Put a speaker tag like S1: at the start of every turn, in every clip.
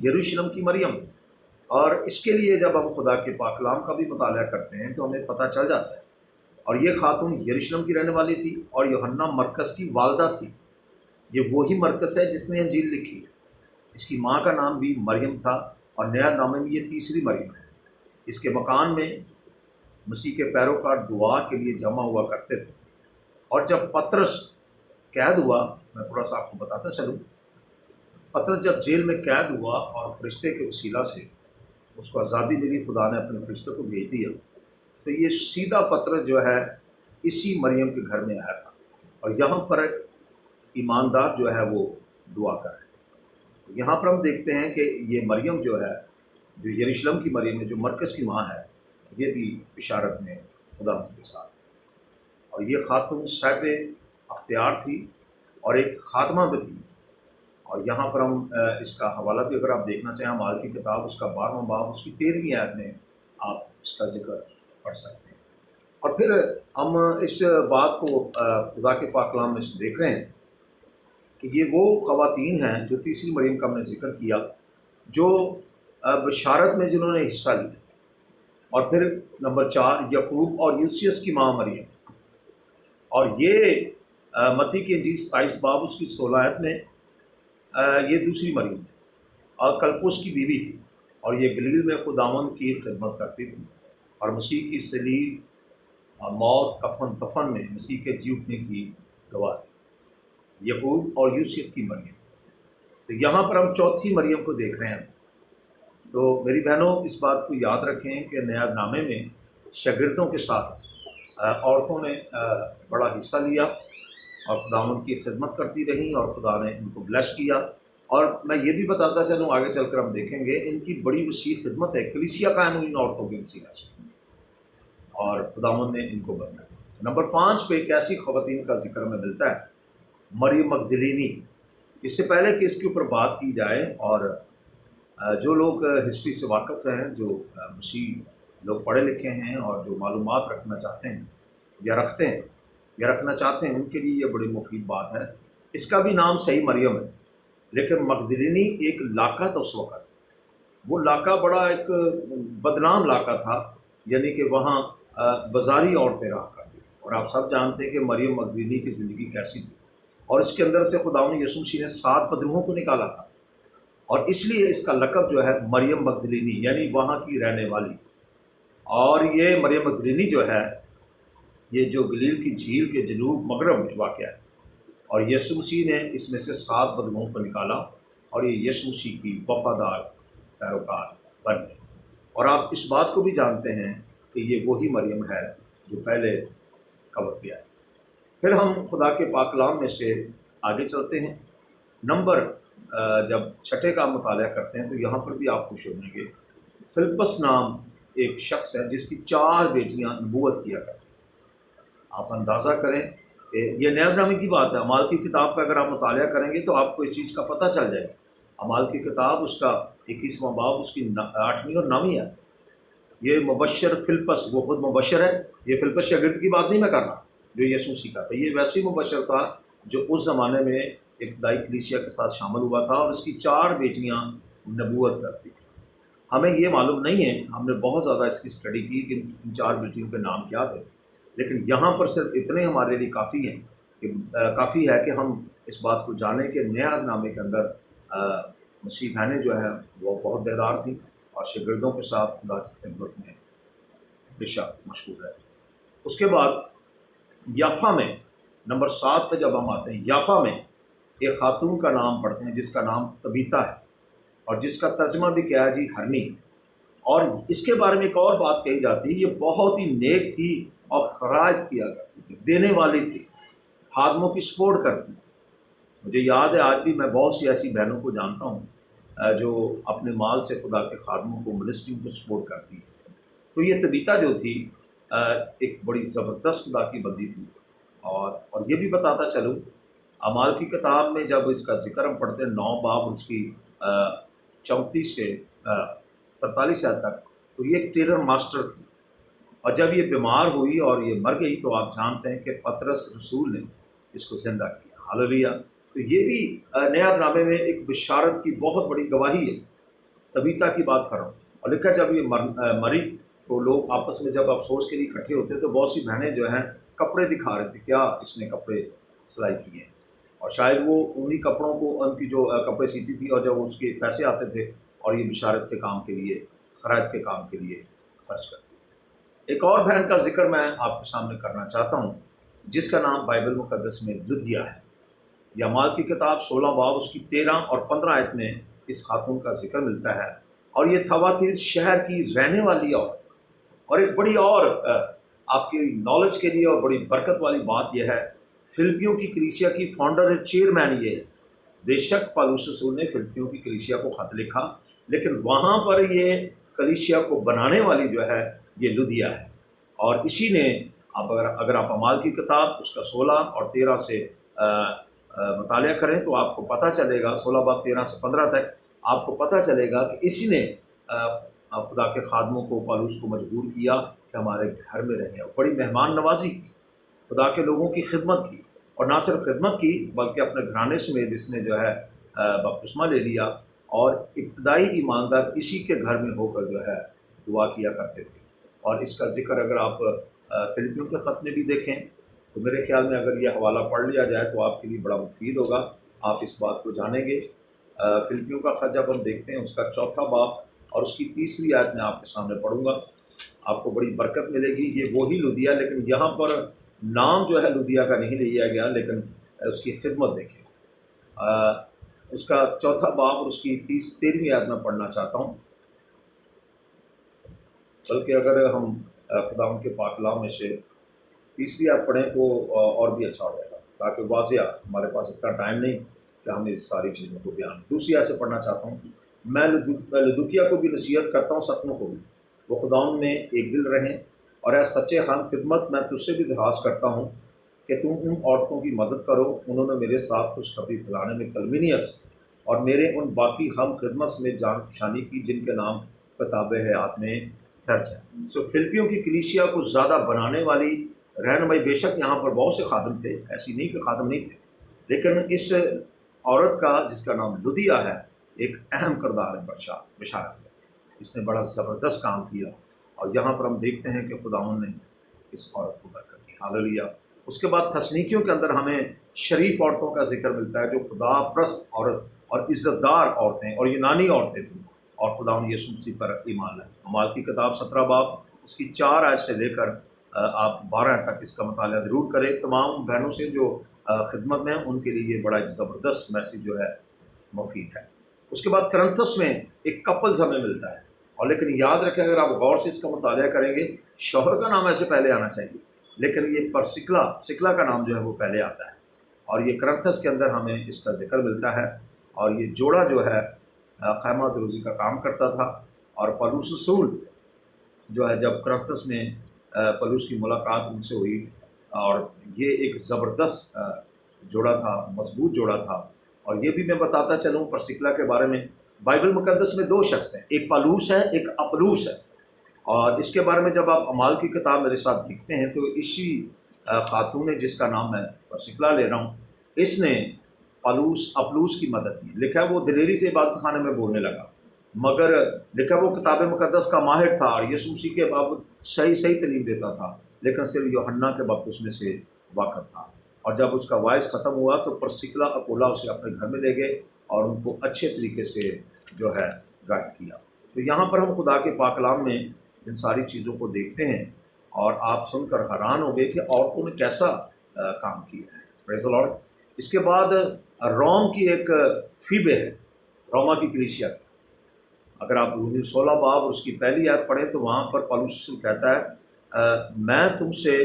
S1: یروشلم کی مریم۔ اور اس کے لیے جب ہم خدا کے پاک کلام کا بھی مطالعہ کرتے ہیں تو ہمیں پتہ چل جاتا ہے، اور یہ خاتون یروشلم کی رہنے والی تھی اور یوحنا مرکز کی والدہ تھی۔ یہ وہی مرکز ہے جس نے انجیل لکھی ہے۔ اس کی ماں کا نام بھی مریم تھا، اور نیا نامے میں یہ تیسری مریم ہے۔ اس کے مکان میں مسیح کے پیروکار دعا کے لیے جمع ہوا کرتے تھے، اور جب پطرس قید ہوا، میں تھوڑا سا آپ کو بتاتا چلوں، پطرس جب جیل میں قید ہوا اور فرشتے کے وسیلہ سے اس کو آزادی ملی، خدا نے اپنے فرشتے کو بھیج دیا، تو یہ سیدھا پطرس جو ہے اسی مریم کے گھر میں آیا تھا، اور یہاں پر ایماندار جو ہے وہ دعا کر رہے تھے۔ تو یہاں پر ہم دیکھتے ہیں کہ یہ مریم جو ہے، جو یروشلم کی مریم ہے، جو مرکز کی ماں ہے، یہ بھی بشارت میں خدا کے ساتھ ہے، اور یہ خاتون صاحب اختیار تھی اور ایک خاتمہ بھی تھی۔ اور یہاں پر ہم اس کا حوالہ بھی اگر آپ دیکھنا چاہیں، اعمال کی کتاب اس کا 12واں باب اس کی 13ویں آیت میں آپ اس کا ذکر پڑھ سکتے ہیں۔ اور پھر ہم اس بات کو خدا کے پاک کلام میں سے دیکھ رہے ہیں کہ یہ وہ خواتین ہیں جو تیسری مریم کا ہم نے ذکر کیا، جو بشارت میں جنہوں نے حصہ لیا۔ اور پھر نمبر 4 یعقوب اور یوسیس کی ماں مریم، اور یہ متی کی انجیل 27 باب اس کی 16 آیت میں یہ دوسری مریم تھی، اور کلپوس کی بیوی تھی، اور یہ گلیل میں خداوند کی خدمت کرتی تھی، اور مسیح کی صلیب، موت، کفن دفن میں مسیح کے جی اٹھنے کی گواہ تھی۔ یعقوب اور یوسیس کی مریم۔ تو یہاں پر ہم چوتھی مریم کو دیکھ رہے ہیں۔ تو میری بہنوں، اس بات کو یاد رکھیں کہ نیا نامے میں شاگردوں کے ساتھ عورتوں نے بڑا حصہ لیا اور خداوند کی خدمت کرتی رہیں، اور خدا نے ان کو بلیس کیا۔ اور میں یہ بھی بتاتا چلوں، آگے چل کر ہم دیکھیں گے ان کی بڑی وسیع خدمت ہے، کلیسیا قائم ہوئی ان عورتوں کی وسیلہ سے، اور خداوند نے ان کو بنایا۔ نمبر 5 پہ ایک ایسی خواتین کا ذکر ہمیں ملتا ہے، مریم مگدلینی۔ اس سے پہلے کہ اس کے اوپر بات کی جائے، اور جو لوگ ہسٹری سے واقف ہیں، جو مسیح لوگ پڑھے لکھے ہیں اور جو معلومات رکھنا چاہتے ہیں یا رکھتے ہیں یا رکھنا چاہتے ہیں، ان کے لیے یہ بڑی مفید بات ہے۔ اس کا بھی نام صحیح مریم ہے، لیکن مگدلینی ایک علاقہ تھا اس وقت۔ وہ علاقہ بڑا ایک بدنام علاقہ تھا، یعنی کہ وہاں بازاری عورتیں رہا کرتی تھیں، اور آپ سب جانتے ہیں کہ مریم مگدلینی کی زندگی کیسی تھی، اور اس کے اندر سے خداوند یسوع مسیح نے 7 بدروہوں کو نکالا تھا، اور اس لیے اس کا لقب جو ہے مریم مگدلینی، یعنی وہاں کی رہنے والی۔ اور یہ مریم مگدلینی جو ہے، یہ جو گلیل کی جھیل کے جنوب مغرب میں واقع ہے، اور یسوع مسیح نے اس میں سے 7 بدروہوں کو نکالا، اور یہ یسوع مسیح کی وفادار پیروکار بن گئے۔ اور آپ اس بات کو بھی جانتے ہیں کہ یہ وہی مریم ہے جو پہلے قبر پہ آئی۔ پھر ہم خدا کے پاک کلام میں سے آگے چلتے ہیں۔ نمبر جب 6 کا مطالعہ کرتے ہیں تو یہاں پر بھی آپ خوش ہویں گے۔ فلپس نام ایک شخص ہے جس کی 4 بیٹیاں نبوت کیا کرتی تھیں۔ آپ اندازہ کریں کہ یہ نیا نامے کی بات ہے۔ اعمال کی کتاب کا اگر آپ مطالعہ کریں گے تو آپ کو اس چیز کا پتہ چل جائے گا۔ اعمال کی کتاب اس کا 21واں باب اس کی 8ویں اور 9ویں ہے۔ یہ مبشر فلپس، وہ خود مبشر ہے، یہ فلپس شاگرد کی بات نہیں میں کر رہا جو یسوع مسیح کا تھا، یہ ویسے مبشر تھا جو اس زمانے میں ابتدائی کلیسیا کے ساتھ شامل ہوا تھا، اور اس کی 4 بیٹیاں نبوت کرتی تھیں۔ ہمیں یہ معلوم نہیں ہے، ہم نے بہت زیادہ اس کی اسٹڈی کی کہ ان 4 بیٹیوں کے نام کیا تھے، لیکن یہاں پر صرف اتنے ہمارے لیے کافی ہیں کہ کافی ہے کہ ہم اس بات کو جانیں کہ نیا عہد نامے کے اندر مسیح بہنیں جو ہیں وہ بہت بیدار تھیں، اور شاگردوں کے ساتھ خدا کی خدمت میں ہمیشہ مشغول رہتی تھیں۔ اس کے بعد یافا میں نمبر 7 پہ جب ہم آتے ہیں، یافا میں ایک خاتون کا نام پڑھتے ہیں جس کا نام طبیطہ ہے، اور جس کا ترجمہ بھی کیا ہے جی ہرنی۔ اور اس کے بارے میں ایک اور بات کہی جاتی ہے، یہ بہت ہی نیک تھی اور خراج کیا کرتی تھی، دینے والی تھی، خادموں کی سپورٹ کرتی تھی۔ مجھے یاد ہے آج بھی میں بہت سی ایسی بہنوں کو جانتا ہوں جو اپنے مال سے خدا کے خادموں کو، منسٹریوں کو سپورٹ کرتی ہے۔ تو یہ طبیطہ جو تھی ایک بڑی زبردست خدا کی بندی تھی، اور یہ بھی بتاتا چلوں، اعمال کی کتاب میں جب اس کا ذکر ہم پڑھتے ہیں 9 باب اس کی 34 سے 43 تک، تو یہ ایک ٹیلر ماسٹر تھی، اور جب یہ بیمار ہوئی اور یہ مر گئی تو آپ جانتے ہیں کہ پطرس رسول نے اس کو زندہ کیا۔ ہاللیلویا۔ تو یہ بھی نیا نامے میں ایک بشارت کی بہت بڑی گواہی ہے۔ تبیتا کی بات کر رہا ہوں، اور لکھا جب یہ مری تو لوگ آپس میں جب افسوس کے لیے اکٹھے ہوتے تو بہت سی بہنیں جو ہیں کپڑے دکھا رہے تھے، کیا اس نے کپڑے سلائی کیے ہیں، اور شاید وہ انہی کپڑوں کو ان کی جو کپڑے سیتی تھی، اور جب اس کے پیسے آتے تھے اور یہ بشارت کے کام کے لیے، خرائط کے کام کے لیے خرچ کرتی تھی۔ ایک اور بہن کا ذکر میں آپ کے سامنے کرنا چاہتا ہوں، جس کا نام بائبل مقدس میں لدیا ہے۔ اعمال کی کتاب 16 باب اس کی 13 اور 15 آیت میں اس خاتون کا ذکر ملتا ہے، اور یہ تھواتیر شہر کی رہنے والی عورت۔ اور ایک بڑی اور آپ کی نالج کے لیے اور بڑی برکت والی بات یہ ہے، فلپیوں کی کلیسیا کی فاؤنڈر چیئرمین یہ ہے۔ بے شک پالوس رسول نے فلپیوں کی کلیسیا کو خط لکھا، لیکن وہاں پر یہ کلیسیا کو بنانے والی جو ہے یہ لدیا ہے، اور اسی نے اگر آپ اعمال کی کتاب اس کا 16 اور 13 سے مطالعہ کریں تو آپ کو پتہ چلے گا، 16 باب 13 سے 15 تک آپ کو پتہ چلے گا کہ اسی نے خدا کے خادموں کو، پالوس کو مجبور کیا کہ ہمارے گھر میں رہیں، اور بڑی مہمان نوازی کی، خدا کے لوگوں کی خدمت کی، اور نہ صرف خدمت کی بلکہ اپنے گھرانے سمیت اس نے جو ہے بپتسمہ لے لیا، اور ابتدائی ایماندار اسی کے گھر میں ہو کر جو ہے دعا کیا کرتے تھے۔ اور اس کا ذکر اگر آپ فلپیوں کے خط میں بھی دیکھیں تو میرے خیال میں اگر یہ حوالہ پڑھ لیا جائے تو آپ کے لیے بڑا مفید ہوگا، آپ اس بات کو جانیں گے۔ فلپیوں کا خط جب ہم دیکھتے ہیں اس کا 4 باب اور اس کی 3 آیت میں آپ کے سامنے پڑھوں گا، آپ کو بڑی برکت ملے گی۔ یہ وہی لدیا، لیکن یہاں پر نام جو ہے لدیا کا نہیں لیا گیا، لیکن اس کی خدمت دیکھیں۔ اس کا 4 باب اور اس کی 13 آیت میں پڑھنا چاہتا ہوں، بلکہ اگر ہم خدا ان کے پاک کلام میں سے 3 آیت پڑھیں تو اور بھی اچھا ہو جائے گا، تاکہ واضح، ہمارے پاس اتنا ٹائم نہیں کہ ہم اس ساری چیزوں کو بیان۔ 2 آیت سے پڑھنا چاہتا ہوں، میں لدوکیا کو بھی نصیحت کرتا ہوں، ستموں کو بھی، وہ خداوند میں ایک دل رہیں، اور اے سچے ہم خدمت، میں تجھ سے بھی درخواست کرتا ہوں کہ تم ان عورتوں کی مدد کرو، انہوں نے میرے ساتھ خوشخبری پھیلانے میں کلمینیس اور میرے ان باقی ہم خدمت میں جان فشانی کی جن کے نام کتاب حیات میں درج ہے۔ فلپیوں کی کلیسیا کو زیادہ بنانے والی رہنمائی، بے شک یہاں پر بہت سے خادم تھے، ایسی نہیں کہ خادم نہیں تھے، لیکن اس عورت کا جس کا نام لدیا ہے ایک اہم کردار ہے بشارت میں، اس نے بڑا زبردست کام کیا، اور یہاں پر ہم دیکھتے ہیں کہ خداوند نے اس عورت کو برکت دی، ہاللیلویہ۔ اس کے بعد تسنیکیوں کے اندر ہمیں شریف عورتوں کا ذکر ملتا ہے، جو خدا پرست اور عزت دار عورتیں اور یونانی عورتیں تھیں، اور خداوند یسوع مسیح پر ایمان لائے۔ اعمال کی کتاب 17 باب اس کی 4 آیت سے لے کر آپ 12 تک اس کا مطالعہ ضرور کریں۔ تمام بہنوں سے جو خدمت میں ہیں ان کے لیے یہ بڑا زبردست میسیج جو ہے مفید ہے۔ اس کے بعد کرنتھس میں ایک کپلز ہمیں ملتا ہے، اور لیکن یاد رکھیں اگر آپ غور سے اس کا مطالعہ کریں گے، شوہر کا نام ایسے پہلے آنا چاہیے، لیکن یہ سکلا کا نام جو ہے وہ پہلے آتا ہے، اور یہ کرنتھس کے اندر ہمیں اس کا ذکر ملتا ہے۔ اور یہ جوڑا جو ہے خیمہ دروزی کا کام کرتا تھا، اور پالوس رسول جو ہے جب کرنتھس میں پالوس کی ملاقات ان سے ہوئی، اور یہ ایک زبردست جوڑا تھا، مضبوط جوڑا تھا۔ اور یہ بھی میں بتاتا چلوں پرسکلا کے بارے میں، بائبل مقدس میں 2 شخص ہیں، ایک پالوس ہے، ایک اپلوس ہے، اور اس کے بارے میں جب آپ اعمال کی کتاب میرے ساتھ دیکھتے ہیں تو اسی خاتون نے جس کا نام میں پرسکلا لے رہا ہوں، اس نے اپلوس کی مدد کی۔ لکھا ہے وہ دلیری سے عبادت خانے میں بولنے لگا، مگر لکھا وہ کتاب مقدس کا ماہر تھا اور یسوع مسیح کے بابت صحیح تعلیم دیتا تھا، لیکن صرف یوحنا کے بپتسمے سے واقف تھا۔ اور جب اس کا وائس ختم ہوا تو پرسکلا اپولا اسے اپنے گھر میں لے گئے اور ان کو اچھے طریقے سے جو ہے گائیڈ کیا۔ تو یہاں پر ہم خدا کے پاک کلام میں ان ساری چیزوں کو دیکھتے ہیں، اور آپ سن کر حیران ہو گئے کہ عورتوں نے کیسا کام کیا ہے۔ پریز دی لارڈ۔ اس کے بعد روم کی ایک فیبے ہے، روما کی کلیسیا کی۔ اگر آپ 16 باب اور اس کی پہلی آیت پڑھیں تو وہاں پر پالوس رسول کہتا ہے میں تم سے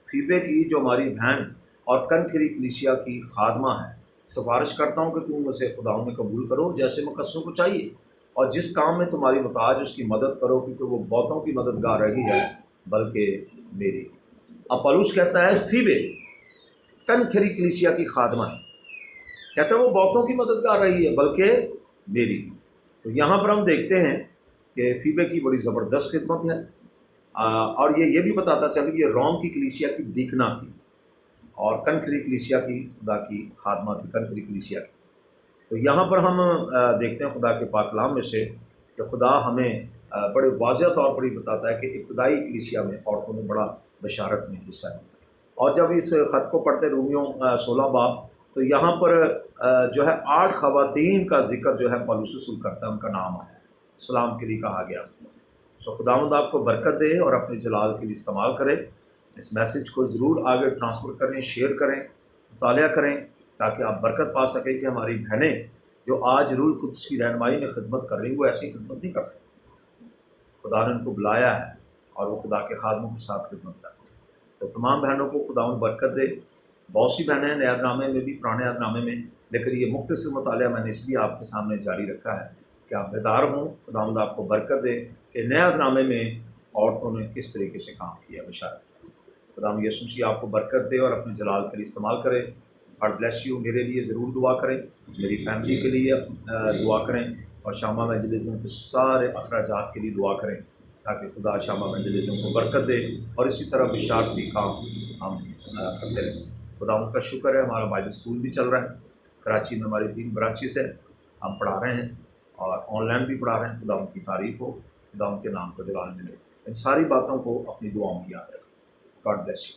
S1: فیبے کی جو ہماری بہن اور کنکری کلیسیا کی خادمہ ہے سفارش کرتا ہوں کہ تم اسے خداوند میں قبول کرو جیسے مقدسوں کو چاہیے، اور جس کام میں تمہاری محتاج اس کی مدد کرو، کیونکہ وہ بہتوں کی مددگار رہی ہے بلکہ میری بھی۔ اب پالوس کہتا ہے فیبے کنکری کلیسیا کی خادمہ ہے، کہتا ہے وہ بہتوں کی مددگار رہی ہے بلکہ میری بھی۔ تو یہاں پر ہم دیکھتے ہیں کہ فیبے کی بڑی زبردست خدمت ہے، اور یہ بھی بتاتا چل کہ یہ روم کی کلیسیا کی ڈیکنا تھی، اور کنکری کلیسیا کی خدا کی خادمہ تھی، کنکری کلیسیا کی۔ تو یہاں پر ہم دیکھتے ہیں خدا کے پاک کلام میں سے کہ خدا ہمیں بڑے واضح طور پر ہی بتاتا ہے کہ ابتدائی کلیسیا میں عورتوں نے بڑا بشارت میں حصہ لیا۔ اور جب اس خط کو پڑھتے رومیوں 16 باب، تو یہاں پر جو ہے 8 خواتین کا ذکر جو ہے پولس رسول کرتا ہے، ان کا نام آیا ہے، سلام کے لیے کہا گیا۔ خداوند آپ کو برکت دے اور اپنے جلال کے لیے استعمال کرے۔ اس میسیج کو ضرور آگے ٹرانسفر کریں، شیئر کریں، مطالعہ کریں، تاکہ آپ برکت پا سکیں کہ ہماری بہنیں جو آج روح القدس کی رہنمائی میں خدمت کر رہی ہیں وہ ایسی خدمت نہیں کر رہی۔ خدا نے ان کو بلایا ہے اور وہ خدا کے خادموں کے ساتھ خدمت کر رہی ہیں۔ تو تمام بہنوں کو خداوند برکت دے۔ بہت سی بہنیں ہیں نئے عہد نامے میں بھی، پرانے عہد نامے میں، لیکن یہ مختصر مطالعہ میں نے اس لیے آپ کے سامنے جاری رکھا ہے کہ آپ بیدار ہوں۔ خداوند آپ کو برکت دے کہ نئے عہد نامے میں عورتوں نے کس طریقے سے کام کیا، بشارت کیا۔ خداوند یسوع مسیح آپ کو برکت دے اور اپنے جلال کے لیے استعمال کرے۔ God bless you. میرے لیے ضرور دعا کریں، میری فیملی کے لیے دعا کریں، اور شامہ ایونجلزم کے سارے اخراجات کے لیے دعا کریں، تاکہ خدا شامہ ایونجلزم کو برکت دے اور اسی طرح بشارتی کام ہم کرتے رہیں۔ خدا ان کا شکر ہے، ہمارا بائبل اسکول بھی چل رہا ہے کراچی میں، ہماری 3 برانچز ہیں، ہم پڑھا رہے ہیں اور آن لائن بھی پڑھا رہے ہیں۔ خدا ان کی تعریف ہو، خدا ان کے نام کو جلال ملے۔ ان ساری باتوں کو اپنی دعاؤں میں یاد رکھیں۔ God bless you.